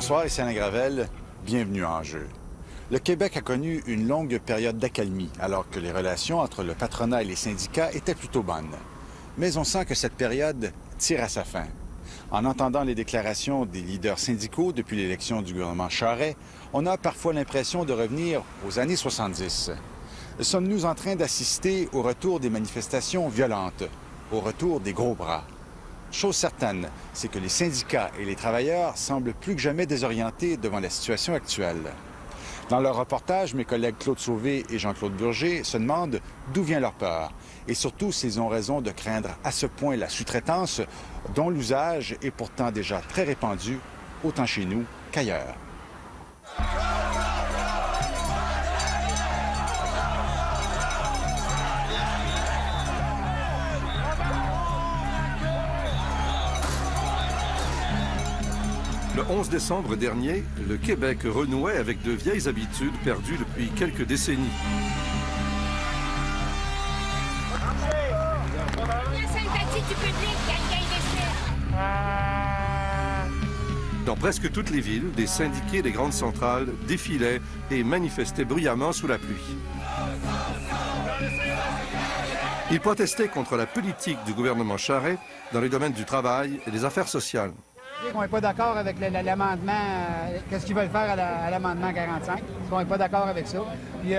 Bonsoir, ici Alain Gravel. Bienvenue en jeu. Le Québec a connu une longue période d'accalmie, alors que les relations entre le patronat et les syndicats étaient plutôt bonnes. Mais on sent que cette période tire à sa fin. En entendant les déclarations des leaders syndicaux depuis l'élection du gouvernement Charest, on a parfois l'impression de revenir aux années 70. Sommes-nous en train d'assister au retour des manifestations violentes, au retour des gros bras? Chose certaine, c'est que les syndicats et les travailleurs semblent plus que jamais désorientés devant la situation actuelle. Dans leur reportage, mes collègues Claude Sauvé et Jean-Claude Burger se demandent d'où vient leur peur et surtout s'ils ont raison de craindre à ce point la sous-traitance dont l'usage est pourtant déjà très répandu, autant chez nous qu'ailleurs. Le 11 décembre dernier, le Québec renouait avec de vieilles habitudes perdues depuis quelques décennies. Dans presque toutes les villes, des syndiqués des grandes centrales défilaient et manifestaient bruyamment sous la pluie. Ils protestaient contre la politique du gouvernement Charest dans les domaines du travail et des affaires sociales. On n'est pas d'accord avec l'amendement, qu'est-ce qu'ils veulent faire à l'amendement 45. On n'est pas d'accord avec ça. Puis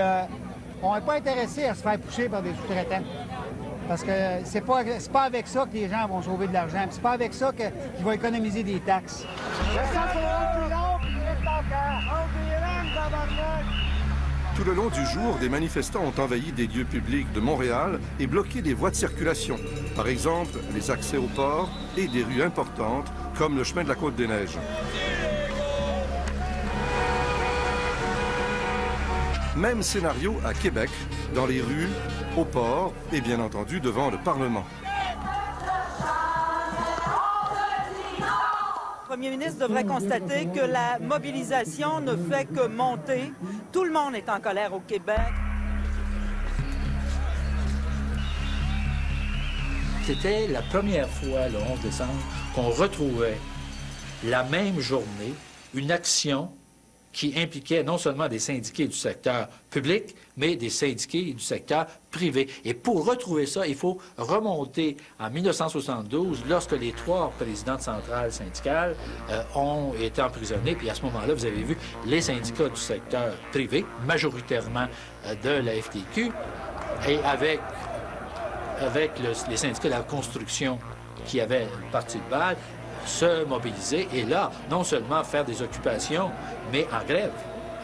on n'est pas intéressé à se faire pousser par des sous-traitants. Parce que c'est pas avec ça que les gens vont sauver de l'argent. C'est pas avec ça qu'ils vont économiser des taxes. Tout le long du jour, des manifestants ont envahi des lieux publics de Montréal et bloqué des voies de circulation. Par exemple, les accès au port et des rues importantes, comme le chemin de la Côte-des-Neiges. Même scénario à Québec, dans les rues, au port et bien entendu devant le Parlement. Le premier ministre devrait constater que la mobilisation ne fait que monter. Tout le monde est en colère au Québec. C'était la première fois, le 11 décembre, qu'on retrouvait la même journée une action qui impliquait non seulement des syndiqués du secteur public, mais des syndiqués du secteur privé. Et pour retrouver ça, il faut remonter en 1972, lorsque les 3 présidents de centrales syndicales ont été emprisonnés. Puis à ce moment-là, vous avez vu les syndicats du secteur privé, majoritairement de la FTQ, et avec les syndicats de la construction qui avaient le parti de balle, se mobiliser et là, non seulement faire des occupations, mais en grève.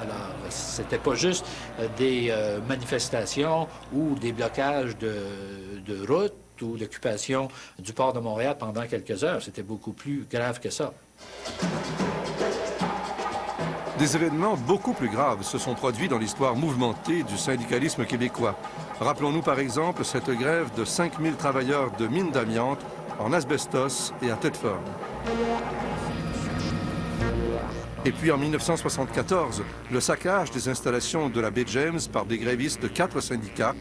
Alors, c'était pas juste des manifestations ou des blocages de routes ou l'occupation du port de Montréal pendant quelques heures. C'était beaucoup plus grave que ça. Des événements beaucoup plus graves se sont produits dans l'histoire mouvementée du syndicalisme québécois. Rappelons-nous par exemple cette grève de 5000 travailleurs de mines d'amiante en asbestos et à Thetford. Et puis en 1974, le saccage des installations de la baie James par des grévistes de 4 syndicats,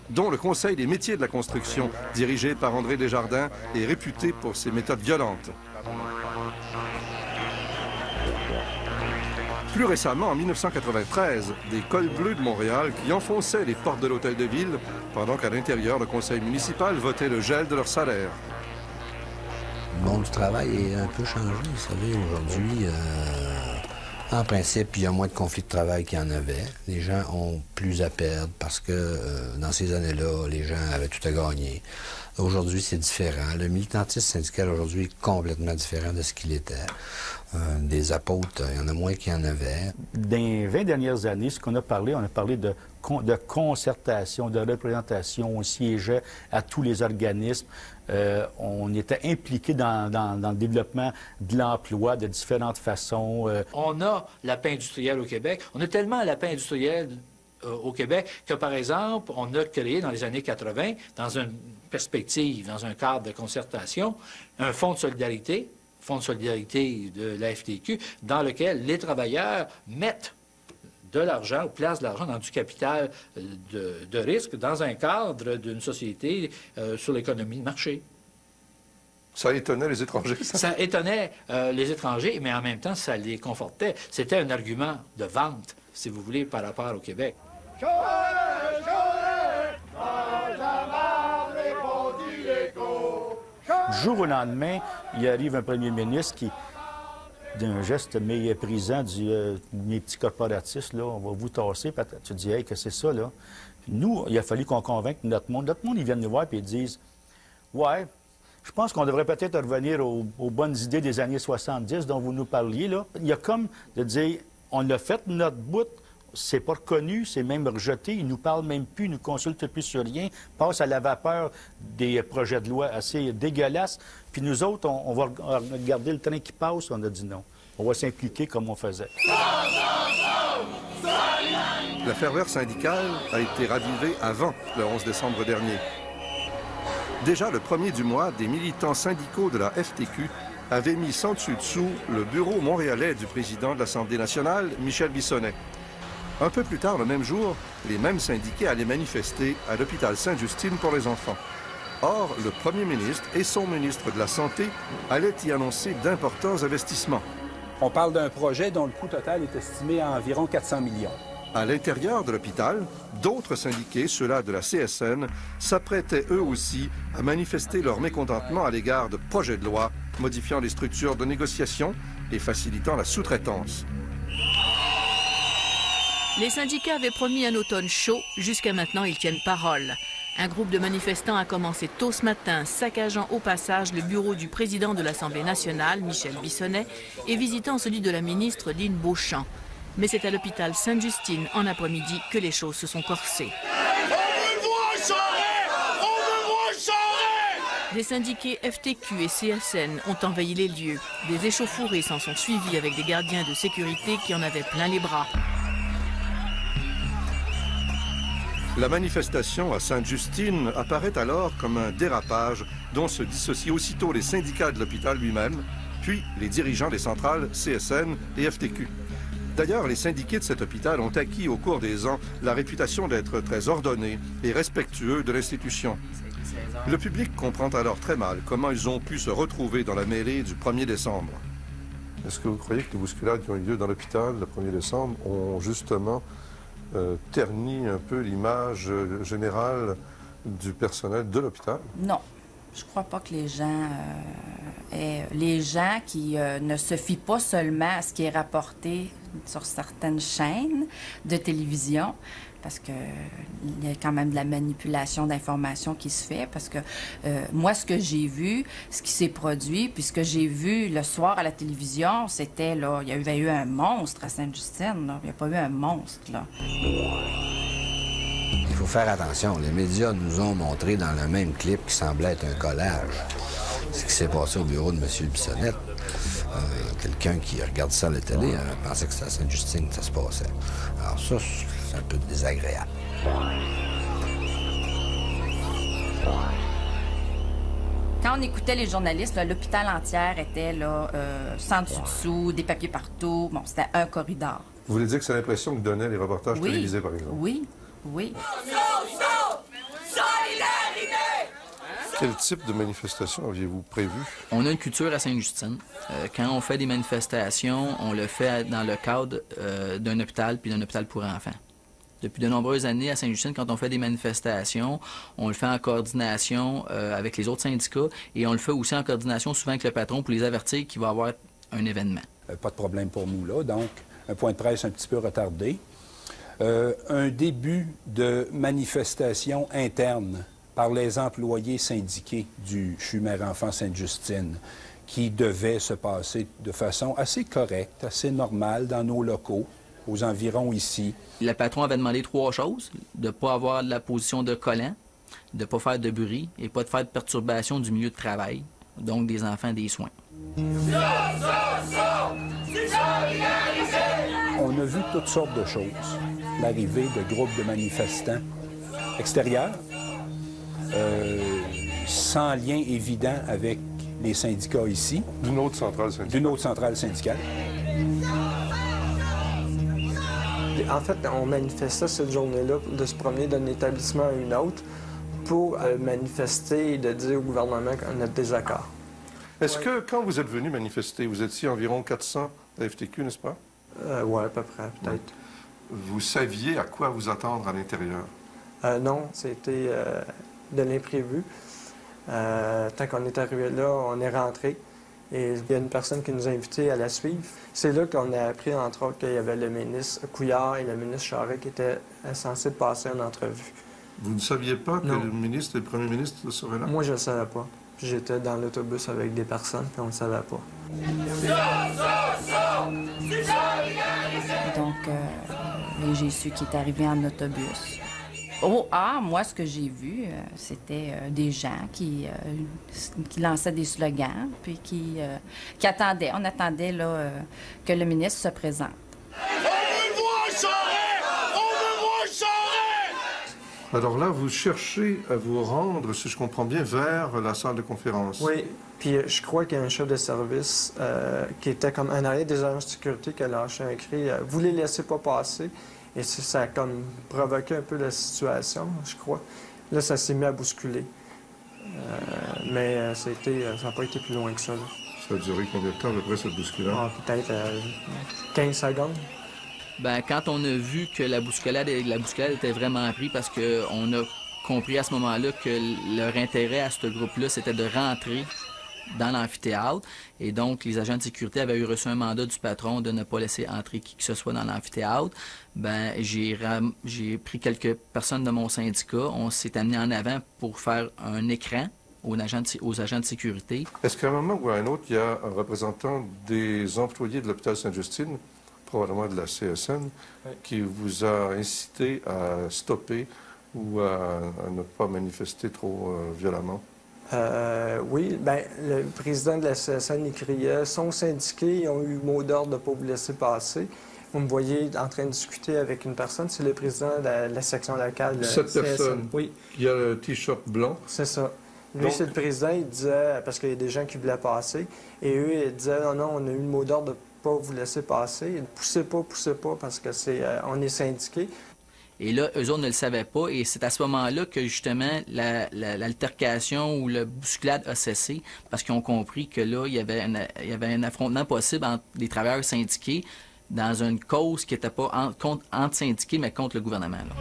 dont le Conseil des métiers de la construction, dirigé par André Desjardins, est réputé pour ses méthodes violentes. Plus récemment, en 1993, des cols bleus de Montréal qui enfonçaient les portes de l'hôtel de ville, pendant qu'à l'intérieur, le conseil municipal votait le gel de leur salaire. Le monde du travail est un peu changé, vous savez, aujourd'hui. En principe, il y a moins de conflits de travail qu'il y en avait. Les gens ont plus à perdre parce que dans ces années-là, les gens avaient tout à gagner. Aujourd'hui, c'est différent. Le militantisme syndical aujourd'hui est complètement différent de ce qu'il était. Des apôtres, il y en a moins qu'il y en avait. Dans les 20 dernières années, ce qu'on a parlé, on a parlé de concertation, de représentation. On siégeait à tous les organismes. On était impliqué dans le développement de l'emploi de différentes façons. On a la paix industrielle au Québec. On a tellement la paix industrielle au Québec que, par exemple, on a créé dans les années 80, dans une perspective, dans un cadre de concertation, un fonds de solidarité de la FTQ, dans lequel les travailleurs mettent de l'argent ou placent de l'argent dans du capital de risque dans un cadre d'une société sur l'économie de marché. Ça étonnait les étrangers, ça? Ça étonnait les étrangers, mais en même temps, ça les confortait. C'était un argument de vente, si vous voulez, par rapport au Québec. Du jour au lendemain, il arrive un premier ministre qui, d'un geste méprisant, dit mes petits corporatistes, là, on va vous tasser. Tu dis, hey, que c'est ça, là? Puis nous, il a fallu qu'on convainque notre monde. Notre monde, ils viennent nous voir et ils disent, ouais, je pense qu'on devrait peut-être revenir aux bonnes idées des années 70 dont vous nous parliez, là. Il y a comme de dire, on a fait notre bout, c'est pas reconnu, c'est même rejeté, ils nous parlent même plus, ils nous consultent plus sur rien, passe à la vapeur des projets de loi assez dégueulasses. Puis nous autres, on va regarder le train qui passe, on a dit non. On va s'impliquer comme on faisait. La ferveur syndicale a été ravivée avant le 11 décembre dernier. Déjà le 1er du mois, des militants syndicaux de la FTQ avaient mis sans dessus-dessous le bureau montréalais du président de l'Assemblée nationale, Michel Bissonnet. Un peu plus tard, le même jour, les mêmes syndiqués allaient manifester à l'hôpital Sainte-Justine pour les enfants. Or, le premier ministre et son ministre de la Santé allaient y annoncer d'importants investissements. On parle d'un projet dont le coût total est estimé à environ 400 millions. À l'intérieur de l'hôpital, d'autres syndiqués, ceux-là de la CSN, s'apprêtaient eux aussi à manifester leur mécontentement à l'égard de projets de loi modifiant les structures de négociation et facilitant la sous-traitance. Les syndicats avaient promis un automne chaud. Jusqu'à maintenant, ils tiennent parole. Un groupe de manifestants a commencé tôt ce matin, saccageant au passage le bureau du président de l'Assemblée nationale, Michel Bissonnet, et visitant celui de la ministre Lynn Beauchamp. Mais c'est à l'hôpital Sainte-Justine, en après-midi, que les choses se sont corsées. Des syndiqués FTQ et CSN ont envahi les lieux. Des échauffourées s'en sont suivis avec des gardiens de sécurité qui en avaient plein les bras. La manifestation à Sainte-Justine apparaît alors comme un dérapage dont se dissocient aussitôt les syndicats de l'hôpital lui-même, puis les dirigeants des centrales CSN et FTQ. D'ailleurs, les syndiqués de cet hôpital ont acquis au cours des ans la réputation d'être très ordonnés et respectueux de l'institution. Le public comprend alors très mal comment ils ont pu se retrouver dans la mêlée du 1er décembre. Est-ce que vous croyez que les bousculades qui ont eu lieu dans l'hôpital le 1er décembre ont justement terni un peu l'image générale du personnel de l'hôpital? Non. Je crois pas que les gens qui ne se fient pas seulement à ce qui est rapporté sur certaines chaînes de télévision, parce qu'il y a quand même de la manipulation d'informations qui se fait, parce que moi, ce que j'ai vu, ce qui s'est produit, puis ce que j'ai vu le soir à la télévision, c'était, là, il y avait eu un monstre à Sainte-Justine, là. Il n'y a pas eu un monstre, là. Il faut faire attention. Les médias nous ont montré dans le même clip qui semblait être un collage ce qui s'est passé au bureau de M. Bissonnet. Quelqu'un qui regarde ça à la télé pensait que c'était à Sainte-Justine que ça se passait. Alors ça, c'est un peu désagréable. Quand on écoutait les journalistes, l'hôpital entière était là, sans dessus-dessous, des papiers partout. Bon, c'était un corridor. Vous voulez dire que c'est l'impression que donnaient les reportages télévisés, par exemple? Oui, oui. Quel type de manifestation aviez-vous prévu? On a une culture à Sainte-Justine. Quand on fait des manifestations, on le fait dans le cadre d'un hôpital puis d'un hôpital pour enfants. Depuis de nombreuses années à Sainte-Justine, quand on fait des manifestations, on le fait en coordination avec les autres syndicats et on le fait aussi en coordination souvent avec le patron pour les avertir qu'il va y avoir un événement. Pas de problème pour nous là, donc un point de presse un petit peu retardé. Un début de manifestation interne par les employés syndiqués du CHU Mère-Enfant Sainte-Justine qui devait se passer de façon assez correcte, assez normale dans nos locaux, aux environs ici. Le patron avait demandé 3 choses, de ne pas avoir la position de collant, de ne pas faire de bruit et pas de faire de perturbation du milieu de travail, donc des enfants des soins. On a vu toutes sortes de choses. L'arrivée de groupes de manifestants extérieurs, sans lien évident avec les syndicats ici. D'une autre centrale syndicale. D'une autre centrale syndicale. En fait, on manifestait cette journée-là de se promener d'un établissement à une autre pour manifester et de dire au gouvernement notre désaccord. Est-ce que, quand vous êtes venu manifester, vous étiez environ 400 à FTQ, n'est-ce pas? Oui, à peu près, peut-être. Vous saviez à quoi vous attendre à l'intérieur? Non, c'était de l'imprévu. Tant qu'on est arrivé là, on est rentré. Et il y a une personne qui nous a invités à la suivre. C'est là qu'on a appris, entre autres, qu'il y avait le ministre Couillard et le ministre Charest qui étaient censés passer en entrevue. Vous ne saviez pas que Non. le ministre et le premier ministre seraient là? Moi, je ne le savais pas. J'étais dans l'autobus avec des personnes, puis on ne le savait pas. Donc, j'ai su qu'il est arrivé en autobus. Moi, ce que j'ai vu, c'était des gens qui lançaient des slogans, puis qui attendaient. On attendait là, que le ministre se présente. Alors là, vous cherchez à vous rendre, si je comprends bien, vers la salle de conférence. Oui, puis je crois qu'il y a un chef de service qui était comme un arrière des agents de sécurité qui a lâché un cri « Vous les laissez pas passer ». Et ça a comme provoqué un peu la situation, je crois. Là, ça s'est mis à bousculer. Mais ça n'a pas été plus loin que ça. Là. Ça a duré combien de temps à peu près cette bousculade? Peut-être 15 secondes. Ben, quand on a vu que la bousculade était vraiment prise parce qu'on a compris à ce moment-là que leur intérêt à ce groupe-là, c'était de rentrer dans l'amphithéâtre. Et donc, les agents de sécurité avaient eu reçu un mandat du patron de ne pas laisser entrer qui que ce soit dans l'amphithéâtre. Ben, j'ai pris quelques personnes de mon syndicat. On s'est amené en avant pour faire un écran aux agents de sécurité. Est-ce qu'à un moment ou à un autre, il y a un représentant des employés de l'hôpital Sainte-Justine, probablement de la CSN, qui vous a incité à stopper ou à ne pas manifester trop violemment? Oui, bien, le président de la CSN, il criait, sont syndiqués, ils ont eu mot d'ordre de ne pas vous laisser passer. Vous me voyez en train de discuter avec une personne, c'est le président de la section locale. Cette CSN. personne Oui. Qui a le T-shirt blanc? C'est ça. Lui, Donc... c'est le président, il disait, parce qu'il y a des gens qui voulaient passer, et eux, ils disaient, non, on a eu le mot d'ordre de ne pas vous laisser passer. Poussez pas, parce que on est syndiqués. Et là, eux autres ne le savaient pas. Et c'est à ce moment-là que, justement, l'altercation ou la bousculade a cessé parce qu'ils ont compris que là, il y avait un affrontement possible entre les travailleurs syndiqués dans une cause qui n'était pas entre syndiqués, mais contre le gouvernement. Là.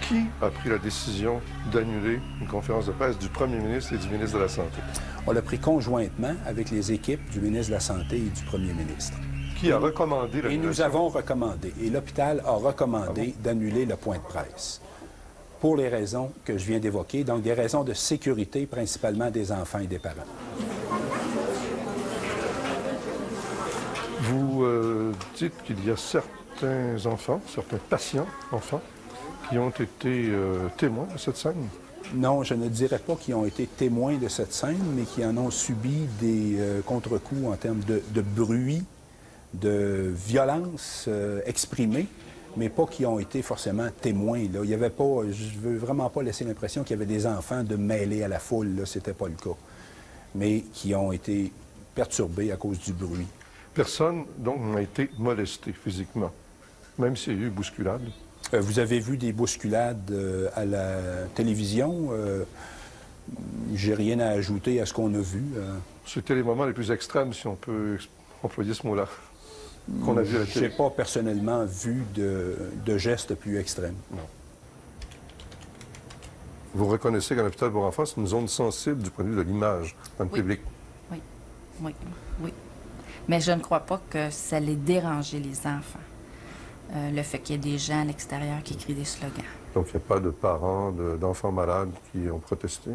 Qui a pris la décision d'annuler une conférence de presse du premier ministre et du ministre de la Santé? On l'a pris conjointement avec les équipes du ministre de la Santé et du premier ministre. Qui a recommandé l'annulation? Et nous avons recommandé, et l'hôpital a recommandé d'annuler le point de presse pour les raisons que je viens d'évoquer, donc des raisons de sécurité, principalement des enfants et des parents. Vous dites qu'il y a certains enfants, certains patients enfants, qui ont été témoins de cette scène? Non, je ne dirais pas qu'ils ont été témoins de cette scène, mais qui en ont subi des contre-coups en termes de bruit, de violence exprimée, mais pas qui ont été forcément témoins. Là. Il y avait pas, je veux vraiment pas laisser l'impression qu'il y avait des enfants de mêler à la foule, là, c'était pas le cas, mais qui ont été perturbés à cause du bruit. Personne, donc, n'a été molesté physiquement, même s'il y a eu bousculade? Vous avez vu des bousculades à la télévision. J'ai rien à ajouter à ce qu'on a vu. C'était les moments les plus extrêmes, si on peut employer ce mot-là, qu'on a vu à la télé. Je n'ai pas personnellement vu de gestes plus extrêmes. Non. Vous reconnaissez qu'un hôpital pour enfants, c'est une zone sensible du point de vue de l'image dans le public? Oui. Mais je ne crois pas que ça allait déranger les enfants. Le fait qu'il y ait des gens à l'extérieur qui crient des slogans. Donc, il n'y a pas de parents d'enfants malades qui ont protesté?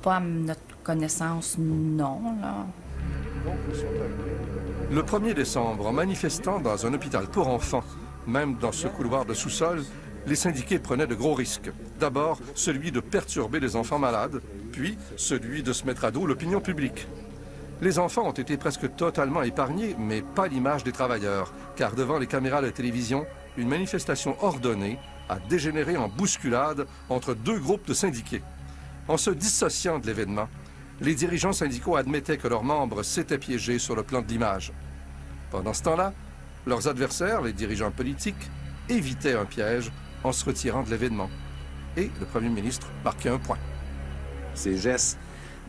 Pas à notre connaissance, non, là. Le 1er décembre, en manifestant dans un hôpital pour enfants, même dans ce couloir de sous-sol, les syndiqués prenaient de gros risques. D'abord, celui de perturber les enfants malades, puis celui de se mettre à dos l'opinion publique. Les enfants ont été presque totalement épargnés, mais pas l'image des travailleurs, car devant les caméras de télévision, une manifestation ordonnée a dégénéré en bousculade entre deux groupes de syndiqués. En se dissociant de l'événement, les dirigeants syndicaux admettaient que leurs membres s'étaient piégés sur le plan de l'image. Pendant ce temps-là, leurs adversaires, les dirigeants politiques, évitaient un piège en se retirant de l'événement. Et le premier ministre marquait un point. Ces gestes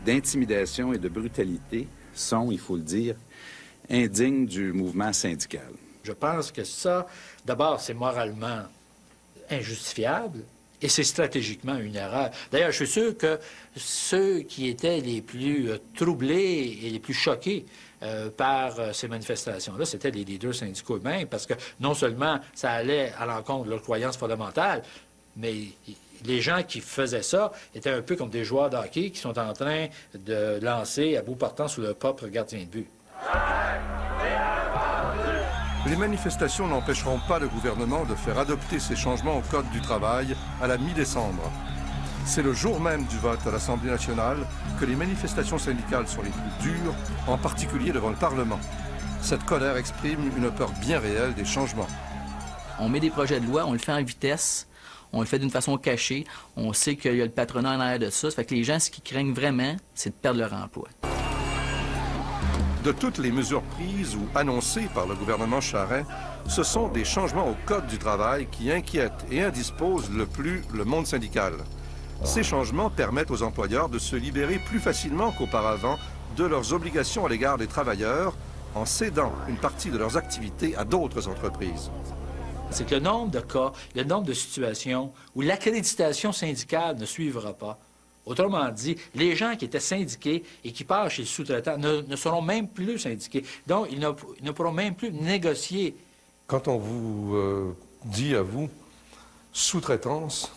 d'intimidation et de brutalité sont, il faut le dire, indignes du mouvement syndical. Je pense que ça, d'abord, c'est moralement injustifiable et c'est stratégiquement une erreur. D'ailleurs, je suis sûr que ceux qui étaient les plus troublés et les plus choqués par ces manifestations-là, c'était les leaders syndicaux eux-mêmes, parce que non seulement ça allait à l'encontre de leurs croyances fondamentales, mais les gens qui faisaient ça étaient un peu comme des joueurs de hockey qui sont en train de lancer à bout portant sous leur propre gardien de but. Les manifestations n'empêcheront pas le gouvernement de faire adopter ces changements au Code du travail à la mi-décembre. C'est le jour même du vote à l'Assemblée nationale que les manifestations syndicales sont les plus dures, en particulier devant le Parlement. Cette colère exprime une peur bien réelle des changements. On met des projets de loi, on le fait en vitesse, on le fait d'une façon cachée, on sait qu'il y a le patronat en arrière de ça, ça fait que les gens, ce qu'ils craignent vraiment, c'est de perdre leur emploi. De toutes les mesures prises ou annoncées par le gouvernement Charest, ce sont des changements au Code du travail qui inquiètent et indisposent le plus le monde syndical. Ces changements permettent aux employeurs de se libérer plus facilement qu'auparavant de leurs obligations à l'égard des travailleurs en cédant une partie de leurs activités à d'autres entreprises. C'est que le nombre de cas, le nombre de situations où l'accréditation syndicale ne suivra pas. Autrement dit, les gens qui étaient syndiqués et qui passent chez le sous-traitant ne seront même plus syndiqués. Donc, ils ne pourront même plus négocier. Quand on vous dit à vous sous-traitance,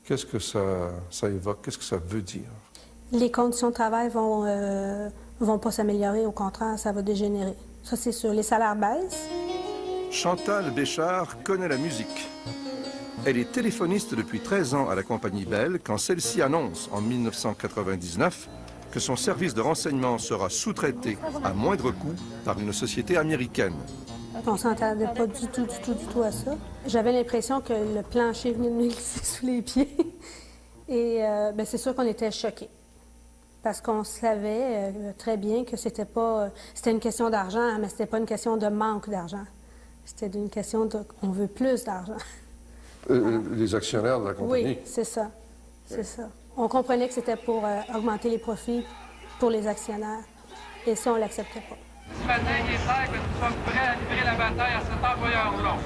qu'est-ce que ça évoque? Qu'est-ce que ça veut dire? Les conditions de travail vont pas s'améliorer. Au contraire, ça va dégénérer. Ça, c'est sûr. Les salaires baissent. Chantal Béchard connaît la musique. Elle est téléphoniste depuis 13 ans à la compagnie Bell quand celle-ci annonce en 1999 que son service de renseignement sera sous-traité à moindre coût par une société américaine. On ne s'entendait pas du tout à ça. J'avais l'impression que le plancher venait de me glisser sous les pieds. Et c'est sûr qu'on était choqués. Parce qu'on savait très bien que c'était une question d'argent, mais c'était pas une question de manque d'argent. C'était une question de on veut plus d'argent. Les actionnaires de la compagnie? Oui, c'est ça. C'est ça. On comprenait que c'était pour augmenter les profits pour les actionnaires. Et ça, on ne l'acceptait pas. Ce matin, il est clair que nous sommes prêts à livrer la bataille à cet employeur-là.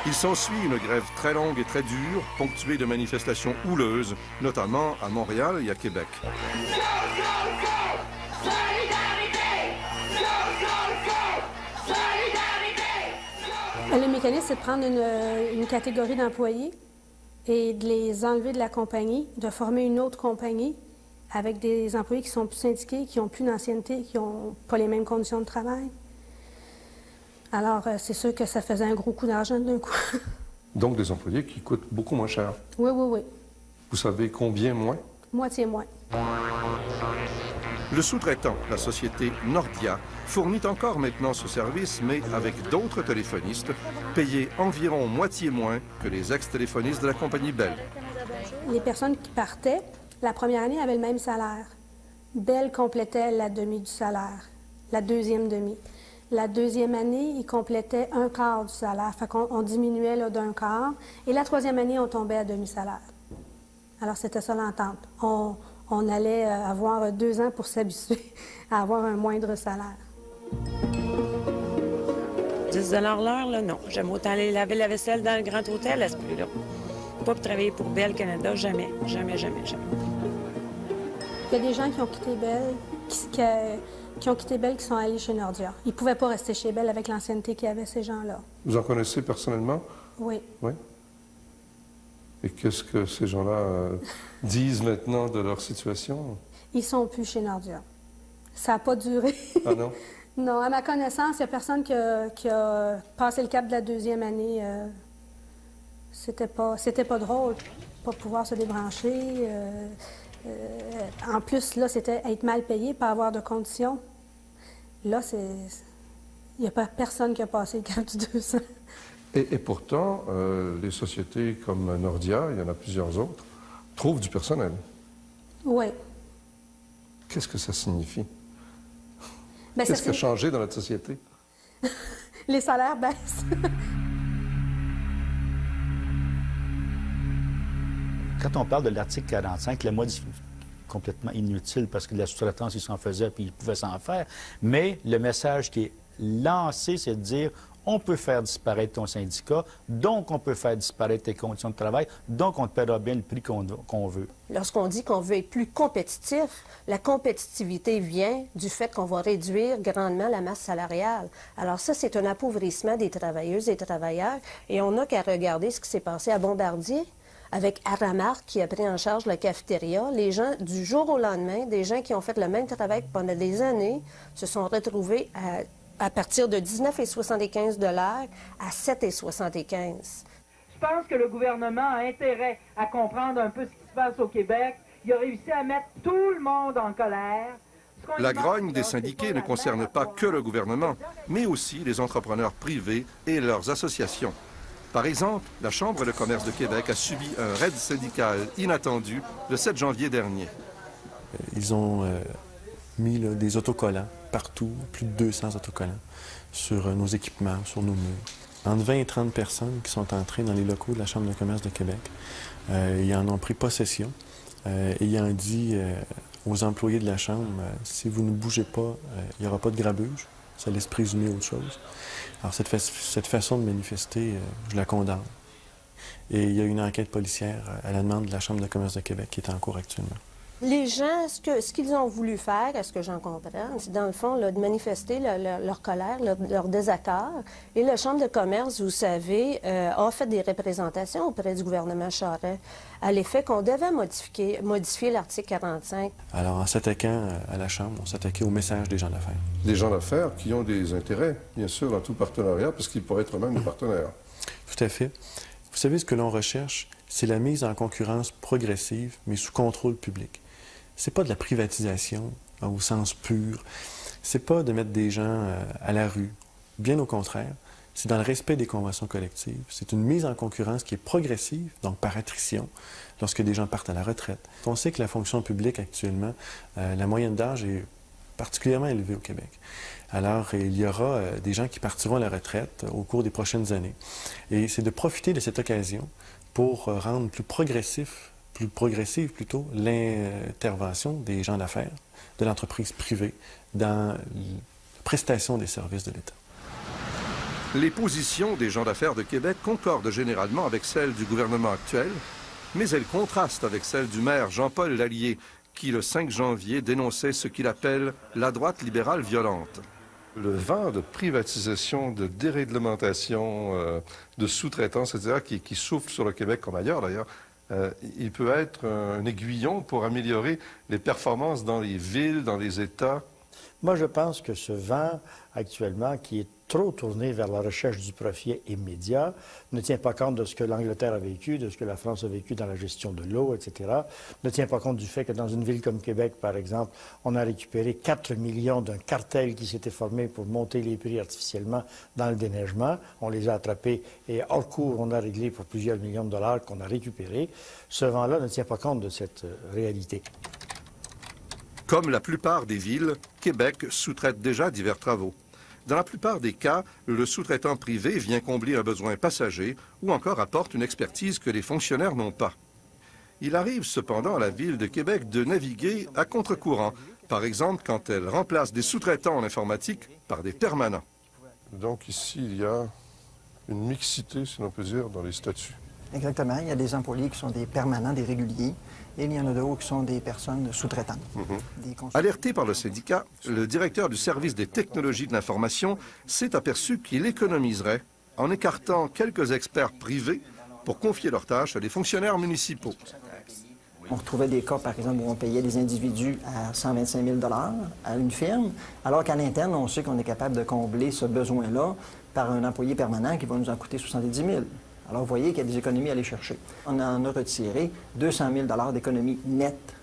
Il s'ensuit une grève très longue et très dure, ponctuée de manifestations houleuses, notamment à Montréal et à Québec. Le mécanisme, c'est de prendre une catégorie d'employés et de les enlever de la compagnie, de former une autre compagnie avec des employés qui sont plus syndiqués, qui ont plus d'ancienneté, qui n'ont pas les mêmes conditions de travail. Alors, c'est sûr que ça faisait un gros coup d'argent d'un coup. Donc des employés qui coûtent beaucoup moins cher. Oui, oui, oui. Vous savez combien moins? Moitié moins. Le sous-traitant, la société Nordia, fournit encore maintenant ce service, mais avec d'autres téléphonistes, payés environ moitié moins que les ex-téléphonistes de la compagnie Bell. Les personnes qui partaient, la première année, avaient le même salaire. Bell complétait la demi du salaire, la deuxième demi. La deuxième année, ils complétaient un quart du salaire. Fait qu'on diminuait d'un quart. Et la troisième année, on tombait à demi-salaire. Alors, c'était ça l'entente. On allait avoir 2 ans pour s'habituer à avoir un moindre salaire. 10 $ l'heure, là, non. J'aime autant aller laver la vaisselle dans le grand hôtel à ce prix-là. Pas pour travailler pour Bell Canada, jamais, jamais, jamais, jamais. Il y a des gens qui ont quitté Bell, qui ont quitté Bell, qui sont allés chez Nordia. Ils ne pouvaient pas rester chez Bell avec l'ancienneté qu'il y avait, ces gens-là. Vous en connaissez personnellement? Oui. Oui. Et qu'est-ce que ces gens-là disent maintenant de leur situation? Ils sont plus chez Nordia. Ça n'a pas duré. Ah non? Non, à ma connaissance, il n'y a personne qui a passé le cap de la deuxième année. C'était pas drôle, pas pouvoir se débrancher. En plus, là, c'était être mal payé, pas avoir de conditions. Là, il n'y a pas personne qui a passé le cap du 200. Et pourtant, les sociétés comme Nordia, il y en a plusieurs autres, trouvent du personnel. Oui. Qu'est-ce que ça signifie? Bien, qu'est-ce qui a changé dans notre société? Les salaires baissent. Quand on parle de l'article 45, la complètement inutile parce que de la sous-traitance, ils s'en faisaient puis ils pouvaient s'en faire. Mais le message qui est lancé, c'est de dire on peut faire disparaître ton syndicat, donc on peut faire disparaître tes conditions de travail, donc on te paiera bien le prix qu'on veut. Lorsqu'on dit qu'on veut être plus compétitif, la compétitivité vient du fait qu'on va réduire grandement la masse salariale. Alors ça, c'est un appauvrissement des travailleuses et des travailleurs. Et on n'a qu'à regarder ce qui s'est passé à Bombardier avec Aramark qui a pris en charge la cafétéria. Les gens, du jour au lendemain, des gens qui ont fait le même travail pendant des années, se sont retrouvés à partir de 19,75 $ à 7,75 $. Je pense que le gouvernement a intérêt à comprendre un peu ce qui se passe au Québec. Il a réussi à mettre tout le monde en colère. La grogne des syndiqués ne concerne pas que le gouvernement, mais aussi les entrepreneurs privés et leurs associations. Par exemple, la Chambre de commerce de Québec a subi un raid syndical inattendu le 7 janvier dernier. Ils ont mis des autocollants partout, plus de 200 autocollants, sur nos équipements, sur nos murs. Entre 20 et 30 personnes qui sont entrées dans les locaux de la Chambre de commerce de Québec. Ils en ont pris possession et ils ont dit aux employés de la Chambre, si vous ne bougez pas, il n'y aura pas de grabuge. Ça laisse présumer autre chose. Alors cette façon de manifester, je la condamne. Et il y a une enquête policière à la demande de la Chambre de commerce de Québec qui est en cours actuellement. Les gens, ce qu'ils ont voulu faire, à ce que j'en comprends, c'est dans le fond là, de manifester leur colère, leur désaccord. Et la Chambre de commerce, vous savez, a fait des représentations auprès du gouvernement Charest à l'effet qu'on devait modifier l'article 45. Alors, en s'attaquant à la Chambre, on s'attaquait au message des gens d'affaires. Des gens d'affaires qui ont des intérêts, bien sûr, dans tout partenariat, parce qu'ils pourraient être eux-mêmes des partenaires. Tout à fait. Vous savez, ce que l'on recherche, c'est la mise en concurrence progressive, mais sous contrôle public. C'est pas de la privatisation au sens pur. C'est pas de mettre des gens à la rue. Bien au contraire, c'est dans le respect des conventions collectives. C'est une mise en concurrence qui est progressive, donc par attrition, lorsque des gens partent à la retraite. On sait que la fonction publique actuellement, la moyenne d'âge est particulièrement élevée au Québec. Alors, il y aura des gens qui partiront à la retraite au cours des prochaines années. Et c'est de profiter de cette occasion pour rendre plus progressive l'intervention des gens d'affaires, de l'entreprise privée, dans la prestation des services de l'État. Les positions des gens d'affaires de Québec concordent généralement avec celles du gouvernement actuel, mais elles contrastent avec celles du maire Jean-Paul Lallier, qui, le 5 janvier, dénonçait ce qu'il appelle la droite libérale violente. Le vent de privatisation, de déréglementation, de sous-traitance, etc., qui souffle sur le Québec comme ailleurs d'ailleurs, il peut être un aiguillon pour améliorer les performances dans les villes, dans les États. Moi, je pense que ce vent, actuellement, qui est trop tourné vers la recherche du profit immédiat, ne tient pas compte de ce que l'Angleterre a vécu, de ce que la France a vécu dans la gestion de l'eau, etc. Ne tient pas compte du fait que dans une ville comme Québec, par exemple, on a récupéré 4 millions d'un cartel qui s'était formé pour monter les prix artificiellement dans le déneigement. On les a attrapés et hors cours, on a réglé pour plusieurs millions de dollars qu'on a récupérés. Ce vent-là ne tient pas compte de cette réalité. Comme la plupart des villes, Québec sous-traite déjà divers travaux. Dans la plupart des cas, le sous-traitant privé vient combler un besoin passager ou encore apporte une expertise que les fonctionnaires n'ont pas. Il arrive cependant à la Ville de Québec de naviguer à contre-courant, par exemple quand elle remplace des sous-traitants en informatique par des permanents. Donc ici, il y a une mixité, si l'on peut dire, dans les statuts. Exactement. Il y a des employés qui sont des permanents, des réguliers, et il y en a d'autres qui sont des personnes sous-traitantes. Alerté par le syndicat, le directeur du service des technologies de l'information s'est aperçu qu'il économiserait en écartant quelques experts privés pour confier leurs tâches à des fonctionnaires municipaux. On retrouvait des cas, par exemple, où on payait des individus à 125 000 $ à une firme, alors qu'à l'interne, on sait qu'on est capable de combler ce besoin-là par un employé permanent qui va nous en coûter 70 000 $. Alors, vous voyez qu'il y a des économies à aller chercher. On en a retiré 200 000 $ d'économies nettes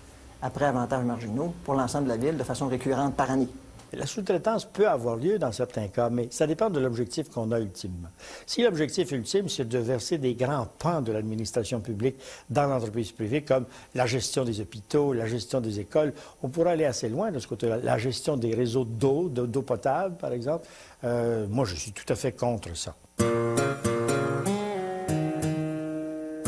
après avantages marginaux pour l'ensemble de la Ville de façon récurrente par année. La sous-traitance peut avoir lieu dans certains cas, mais ça dépend de l'objectif qu'on a ultimement. Si l'objectif ultime, c'est de verser des grands pans de l'administration publique dans l'entreprise privée, comme la gestion des hôpitaux, la gestion des écoles, on pourrait aller assez loin de ce côté-là. La gestion des réseaux d'eau, d'eau potable, par exemple. Moi, je suis tout à fait contre ça.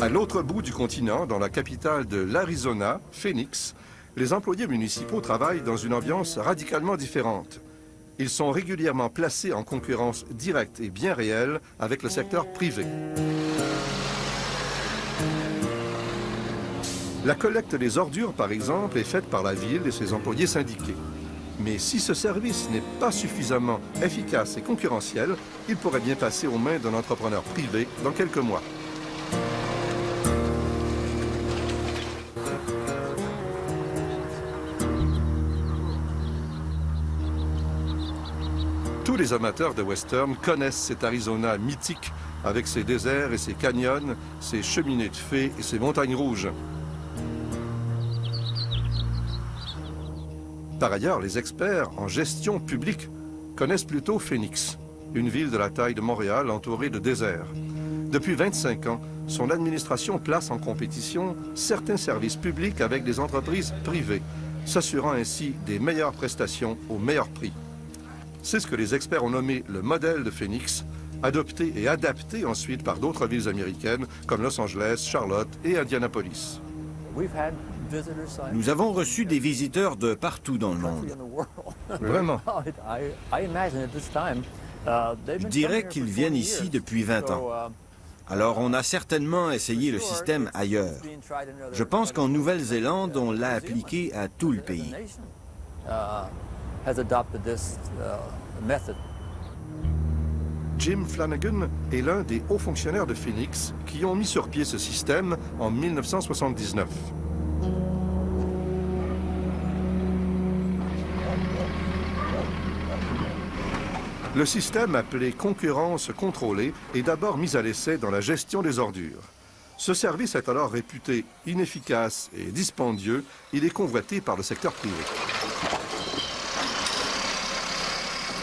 À l'autre bout du continent, dans la capitale de l'Arizona, Phoenix, les employés municipaux travaillent dans une ambiance radicalement différente. Ils sont régulièrement placés en concurrence directe et bien réelle avec le secteur privé. La collecte des ordures, par exemple, est faite par la ville et ses employés syndiqués. Mais si ce service n'est pas suffisamment efficace et concurrentiel, il pourrait bien passer aux mains d'un entrepreneur privé dans quelques mois. Tous les amateurs de western connaissent cet Arizona mythique avec ses déserts et ses canyons, ses cheminées de fées et ses montagnes rouges. Par ailleurs, les experts en gestion publique connaissent plutôt Phoenix, une ville de la taille de Montréal entourée de déserts. Depuis 25 ans, son administration place en compétition certains services publics avec des entreprises privées, s'assurant ainsi des meilleures prestations au meilleur prix. C'est ce que les experts ont nommé le modèle de Phoenix, adopté et adapté ensuite par d'autres villes américaines comme Los Angeles, Charlotte et Indianapolis. Nous avons reçu des visiteurs de partout dans le monde. Vraiment. Je dirais qu'ils viennent ici depuis 20 ans. Alors on a certainement essayé le système ailleurs. Je pense qu'en Nouvelle-Zélande, on l'a appliqué à tout le pays. Jim Flanagan est l'un des hauts fonctionnaires de Phoenix qui ont mis sur pied ce système en 1979. Le système appelé concurrence contrôlée est d'abord mis à l'essai dans la gestion des ordures. Ce service est alors réputé inefficace et dispendieux. Il est convoité par le secteur privé.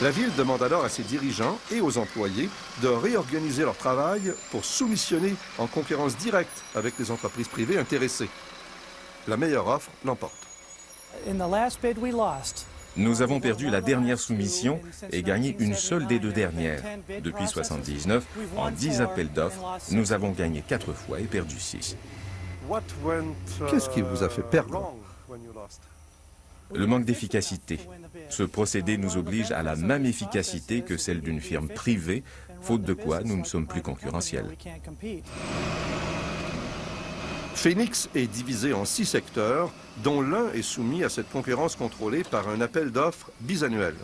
La ville demande alors à ses dirigeants et aux employés de réorganiser leur travail pour soumissionner en concurrence directe avec les entreprises privées intéressées. La meilleure offre l'emporte. Nous avons perdu la dernière soumission et gagné une seule des deux dernières. Depuis 1979, en 10 appels d'offres, nous avons gagné 4 fois et perdu 6. Qu'est-ce qui vous a fait perdre? Le manque d'efficacité. Ce procédé nous oblige à la même efficacité que celle d'une firme privée, faute de quoi nous ne sommes plus concurrentiels. Phoenix est divisé en 6 secteurs, dont l'un est soumis à cette concurrence contrôlée par un appel d'offres bisannuel.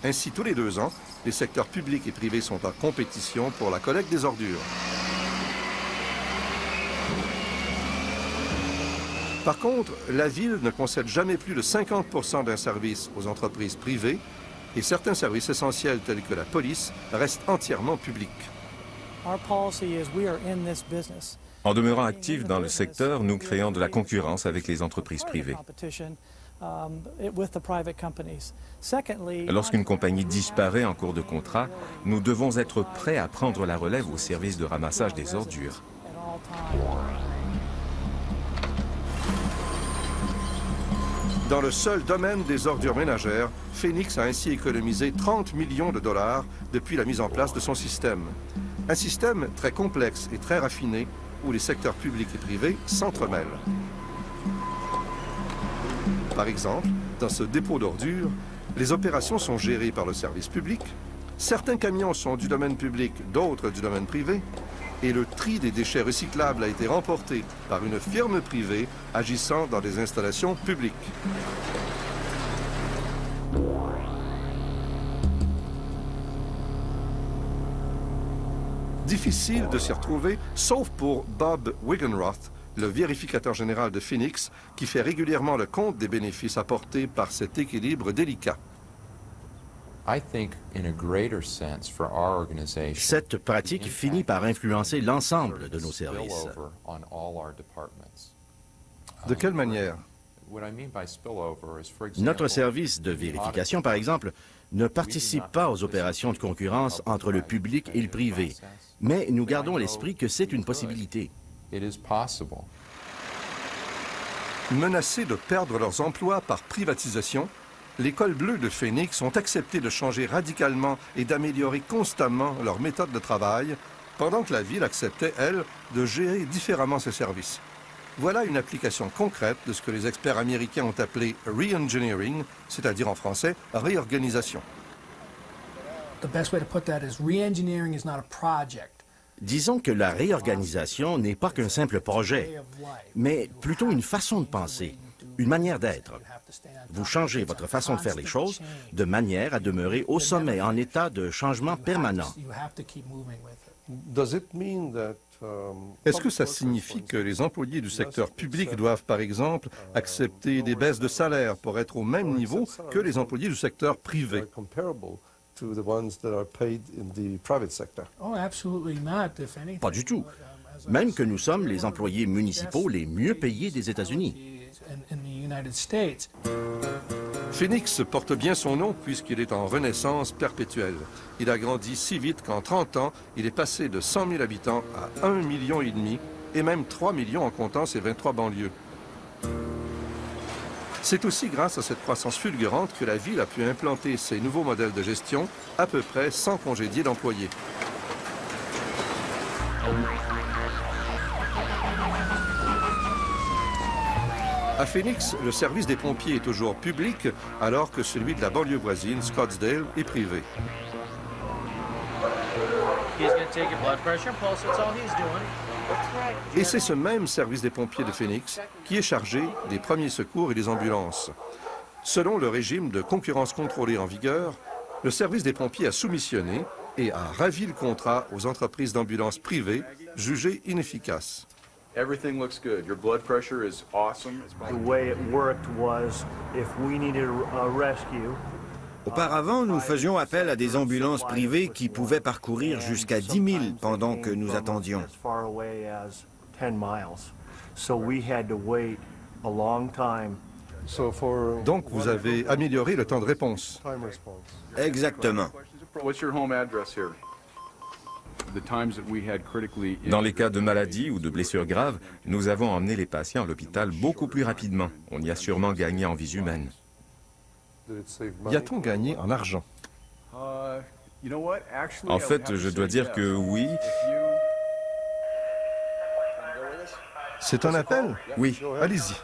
Ainsi, tous les 2 ans, les secteurs publics et privés sont en compétition pour la collecte des ordures. Par contre, la ville ne concède jamais plus de 50% d'un service aux entreprises privées et certains services essentiels tels que la police restent entièrement publics. En demeurant actifs dans le secteur, nous créons de la concurrence avec les entreprises privées. Lorsqu'une compagnie disparaît en cours de contrat, nous devons être prêts à prendre la relève au service de ramassage des ordures. Dans le seul domaine des ordures ménagères, Phoenix a ainsi économisé 30 millions de dollars depuis la mise en place de son système. Un système très complexe et très raffiné où les secteurs publics et privés s'entremêlent. Par exemple, dans ce dépôt d'ordures, les opérations sont gérées par le service public, certains camions sont du domaine public, d'autres du domaine privé, et le tri des déchets recyclables a été remporté par une firme privée agissant dans des installations publiques. Difficile de s'y retrouver, sauf pour Bob Wiggenroth, le vérificateur général de Phoenix, qui fait régulièrement le compte des bénéfices apportés par cet équilibre délicat. Cette pratique finit par influencer l'ensemble de nos services. De quelle manière? Notre service de vérification, par exemple, ne participe pas aux opérations de concurrence entre le public et le privé, mais nous gardons à l'esprit que c'est une possibilité. Menacés de perdre leurs emplois par privatisation, les cols bleus de Phoenix ont accepté de changer radicalement et d'améliorer constamment leur méthode de travail, pendant que la ville acceptait, elle, de gérer différemment ses services. Voilà une application concrète de ce que les experts américains ont appelé re-engineering, c'est-à-dire en français réorganisation. Disons que la réorganisation n'est pas qu'un simple projet, mais plutôt une façon de penser, une manière d'être. Vous changez votre façon de faire les choses de manière à demeurer au sommet en état de changement permanent. Est-ce que ça signifie que les employés du secteur public doivent, par exemple, accepter des baisses de salaire pour être au même niveau que les employés du secteur privé? Pas du tout. Même que nous sommes les employés municipaux les mieux payés des États-Unis. Phoenix porte bien son nom puisqu'il est en renaissance perpétuelle. Il a grandi si vite qu'en 30 ans, il est passé de 100 000 habitants à 1,5 million et même 3 millions en comptant ses 23 banlieues. C'est aussi grâce à cette croissance fulgurante que la ville a pu implanter ses nouveaux modèles de gestion à peu près sans congédier d'employés. À Phoenix, le service des pompiers est toujours public, alors que celui de la banlieue voisine, Scottsdale, est privé. Et c'est ce même service des pompiers de Phoenix qui est chargé des premiers secours et des ambulances. Selon le régime de concurrence contrôlée en vigueur, le service des pompiers a soumissionné et a ravi le contrat aux entreprises d'ambulances privées jugées inefficaces. Everything looks good. Your blood pressure is awesome. The way it worked was if we needed a rescue. Auparavant, nous faisions appel à des ambulances privées qui pouvaient parcourir jusqu'à 10 000 pendant que nous attendions. Donc, vous avez amélioré le temps de réponse. Exactement. What's your home address here? Dans les cas de maladie ou de blessures graves, nous avons emmené les patients à l'hôpital beaucoup plus rapidement. On y a sûrement gagné en vies humaines. Y a-t-on gagné en argent? En fait, je dois dire que oui. C'est un appel? Oui. Allez-y.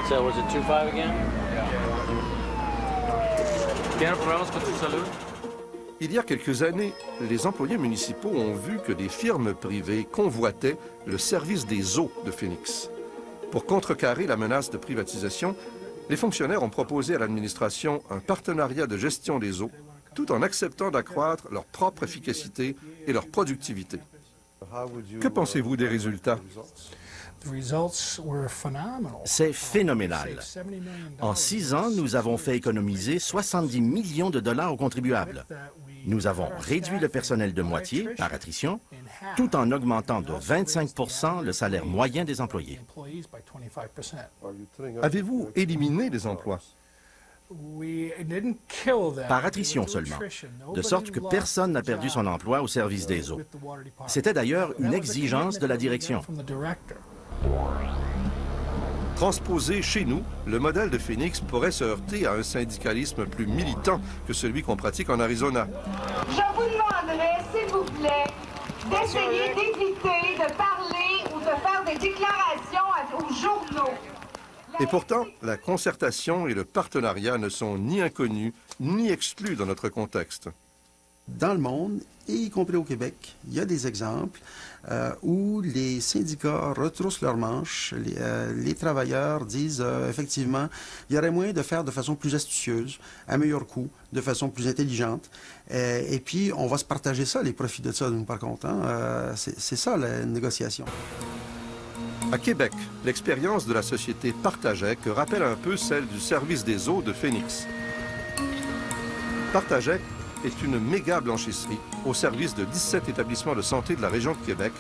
Was it 2-5 again? Il y a quelques années, les employés municipaux ont vu que des firmes privées convoitaient le service des eaux de Phoenix. Pour contrecarrer la menace de privatisation, les fonctionnaires ont proposé à l'administration un partenariat de gestion des eaux, tout en acceptant d'accroître leur propre efficacité et leur productivité. Que pensez-vous des résultats? C'est phénoménal. En 6 ans, nous avons fait économiser 70 millions de dollars aux contribuables. Nous avons réduit le personnel de moitié, par attrition, tout en augmentant de 25 % le salaire moyen des employés. Avez-vous éliminé des emplois? Par attrition seulement, de sorte que personne n'a perdu son emploi au service des eaux. C'était d'ailleurs une exigence de la direction. Transposé chez nous, le modèle de Phoenix pourrait se heurter à un syndicalisme plus militant que celui qu'on pratique en Arizona. Je vous demanderais, s'il vous plaît, d'essayer d'éviter de parler ou de faire des déclarations aux journaux. Et pourtant, la concertation et le partenariat ne sont ni inconnus ni exclus dans notre contexte. Dans le monde, et y compris au Québec, il y a des exemples où les syndicats retroussent leurs manches, les travailleurs disent effectivement, il y aurait moyen de faire de façon plus astucieuse, à meilleur coût, de façon plus intelligente, et puis on va se partager ça, les profits de ça, nous, par contre. Hein? C'est ça, la négociation. À Québec, l'expérience de la société Partagec rappelle un peu celle du service des eaux de Phoenix. Partagec est une méga blanchisserie au service de 17 établissements de santé de la région de Québec,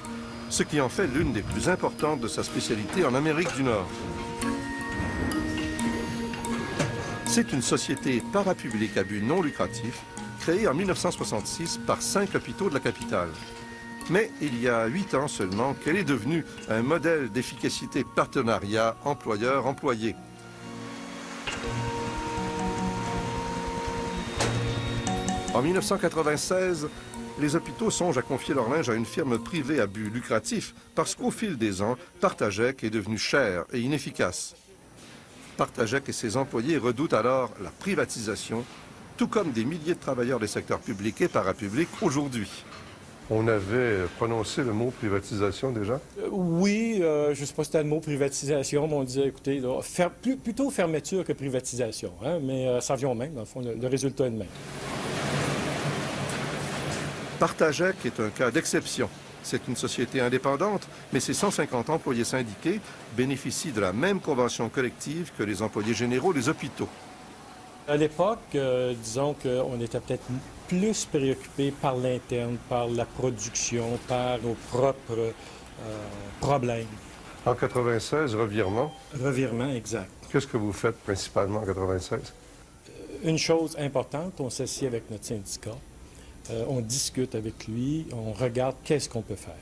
ce qui en fait l'une des plus importantes de sa spécialité en Amérique du Nord. C'est une société parapublique à but non lucratif, créée en 1966 par 5 hôpitaux de la capitale. Mais il y a 8 ans seulement qu'elle est devenue un modèle d'efficacité partenariat employeur-employé. En 1996, les hôpitaux songent à confier leur linge à une firme privée à but lucratif parce qu'au fil des ans, Partagec est devenu cher et inefficace. Partagec et ses employés redoutent alors la privatisation, tout comme des milliers de travailleurs des secteurs publics et parapublics aujourd'hui. On avait prononcé le mot privatisation déjà? Oui, je ne sais pas si c'était le mot privatisation, mais on disait, écoutez, là, plutôt fermeture que privatisation, hein, mais ça vient au même, dans le fond, le résultat est le même. Partagec est un cas d'exception. C'est une société indépendante, mais ses 150 employés syndiqués bénéficient de la même convention collective que les employés généraux des hôpitaux. À l'époque, disons qu'on était peut-être plus préoccupés par l'interne, par la production, par nos propres problèmes. En 96, revirement. Revirement, exact. Qu'est-ce que vous faites principalement en 96? Une chose importante, on s'assied avec notre syndicat, on discute avec lui, on regarde qu'est-ce qu'on peut faire.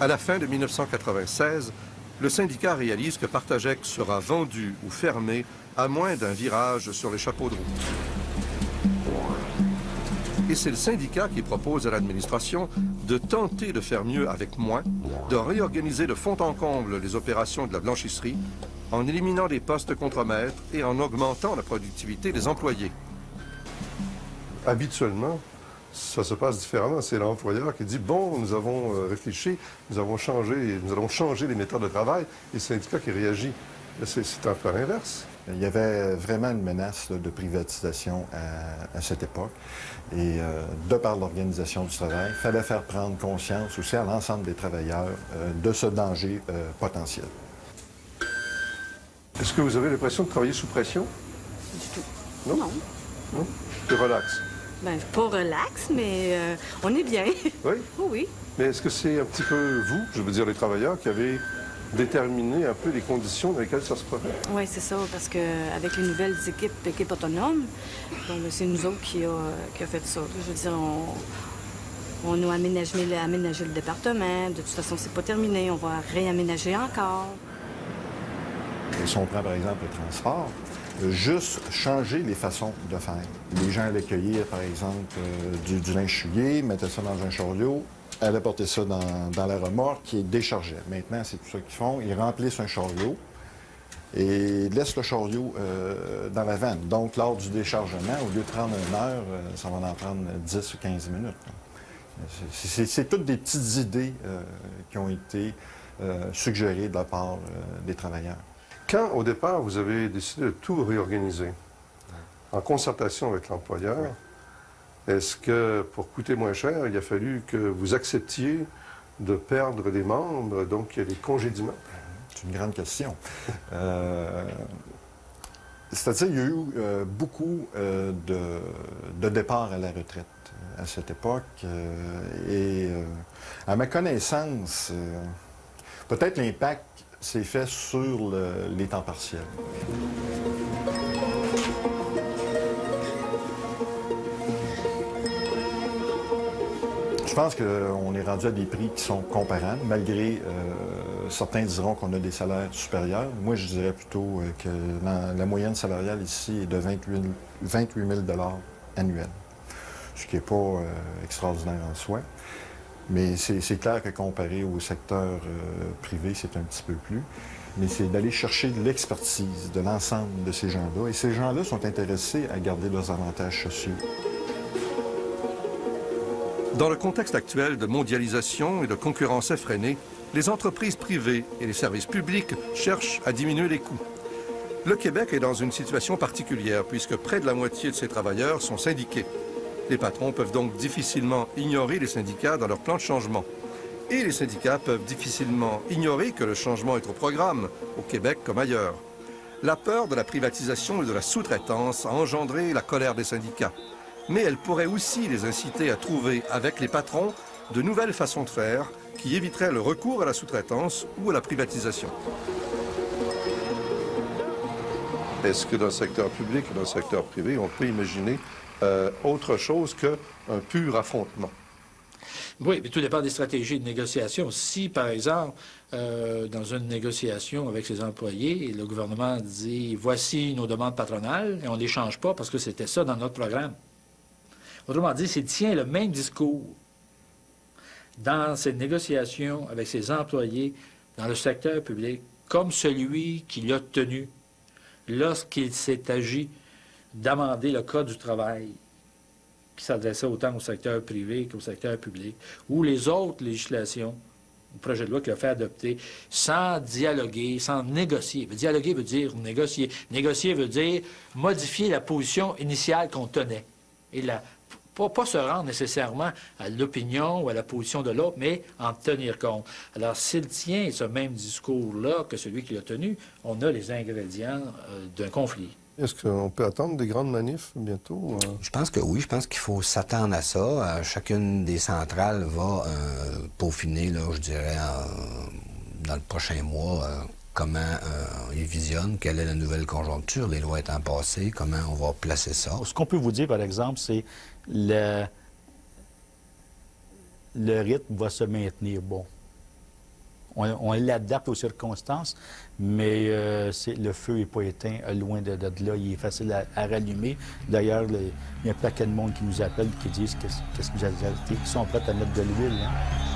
À la fin de 1996, le syndicat réalise que Partagec sera vendu ou fermé à moins d'un virage sur les chapeaux de roue. Et c'est le syndicat qui propose à l'administration de tenter de faire mieux avec moins, de réorganiser de fond en comble les opérations de la blanchisserie, en éliminant des postes contremaîtres et en augmentant la productivité des employés. Habituellement, ça se passe différemment. C'est l'employeur qui dit, bon, nous avons réfléchi, nous allons changer les méthodes de travail, et le syndicat qui réagit. C'est un peu l'inverse. Il y avait vraiment une menace de privatisation à cette époque. Et de par l'organisation du travail, il fallait faire prendre conscience aussi à l'ensemble des travailleurs de ce danger potentiel. Est-ce que vous avez l'impression de travailler sous pression? Du tout. Non? Non. Non? C'est relax? Bien, pas relax, mais on est bien. Oui? Oh, oui. Mais est-ce que c'est un petit peu vous, je veux dire les travailleurs, qui avez déterminé un peu les conditions dans lesquelles ça se produit? Oui, c'est ça, parce qu'avec les nouvelles équipes autonomes, c'est nous autres qui a fait ça. Je veux dire, on a aménagé le département. De toute façon, c'est pas terminé. On va réaménager encore. Et si on prend, par exemple, le transport, juste changer les façons de faire. Les gens allaient cueillir, par exemple, du linge souillé, mettaient ça dans un chariot, allaient porter ça dans la remorque qui déchargeait. Maintenant, c'est tout ça qu'ils font. Ils remplissent un chariot et laissent le chariot dans la vanne. Donc, lors du déchargement, au lieu de prendre 1 heure, ça va en prendre 10 ou 15 minutes. C'est toutes des petites idées qui ont été suggérées de la part des travailleurs. Quand, au départ, vous avez décidé de tout réorganiser, en concertation avec l'employeur, est-ce que, pour coûter moins cher, il a fallu que vous acceptiez de perdre des membres, donc il y a des congédiements? C'est une grande question. C'est-à-dire qu'il y a eu beaucoup de départs à la retraite à cette époque. Et à ma connaissance, peut-être l'impact s'est fait sur les temps partiels. Je pense qu'on est rendu à des prix qui sont comparables, malgré certains diront qu'on a des salaires supérieurs. Moi, je dirais plutôt que la moyenne salariale ici est de 28 000 annuels, ce qui n'est pas extraordinaire en soi. Mais c'est clair que comparé au secteur privé, c'est un petit peu plus. Mais c'est d'aller chercher l'expertise de l'ensemble de ces gens-là. Et ces gens-là sont intéressés à garder leurs avantages sociaux. Dans le contexte actuel de mondialisation et de concurrence effrénée, les entreprises privées et les services publics cherchent à diminuer les coûts. Le Québec est dans une situation particulière puisque près de la moitié de ses travailleurs sont syndiqués. Les patrons peuvent donc difficilement ignorer les syndicats dans leur plan de changement. Et les syndicats peuvent difficilement ignorer que le changement est au programme, au Québec comme ailleurs. La peur de la privatisation et de la sous-traitance a engendré la colère des syndicats. Mais elle pourrait aussi les inciter à trouver, avec les patrons, de nouvelles façons de faire qui éviteraient le recours à la sous-traitance ou à la privatisation. Est-ce que dans le secteur public et dans le secteur privé, on peut imaginer autre chose qu'un pur affrontement? Oui, mais tout dépend des stratégies de négociation. Si, par exemple, dans une négociation avec ses employés, le gouvernement dit « Voici nos demandes patronales » et on ne les change pas parce que c'était ça dans notre programme. Autrement dit, s'il tient le même discours dans ses négociations avec ses employés dans le secteur public, comme celui qu'il a tenu lorsqu'il s'est agi d'amender le Code du travail, qui s'adressait autant au secteur privé qu'au secteur public, ou les autres législations, le projet de loi qu'il a fait adopter, sans dialoguer, sans négocier. Dialoguer veut dire négocier. Négocier veut dire modifier la position initiale qu'on tenait. Et pas se rendre nécessairement à l'opinion ou à la position de l'autre, mais en tenir compte. Alors, s'il tient ce même discours-là que celui qu'il a tenu, on a les ingrédients d'un conflit. Est-ce qu'on peut attendre des grandes manifs bientôt? Je pense que oui. Je pense qu'il faut s'attendre à ça. Chacune des centrales va peaufiner, là, je dirais, dans le prochain mois, comment ils visionnent, quelle est la nouvelle conjoncture, les lois étant passées, comment on va placer ça. Ce qu'on peut vous dire, par exemple, c'est le rythme va se maintenir bon. On l'adapte aux circonstances, mais le feu n'est pas éteint loin de là. Il est facile à rallumer. D'ailleurs, il y a un paquet de monde qui nous appelle qui disent qu'est-ce que vous avez, qui sont prêts à mettre de l'huile. Hein?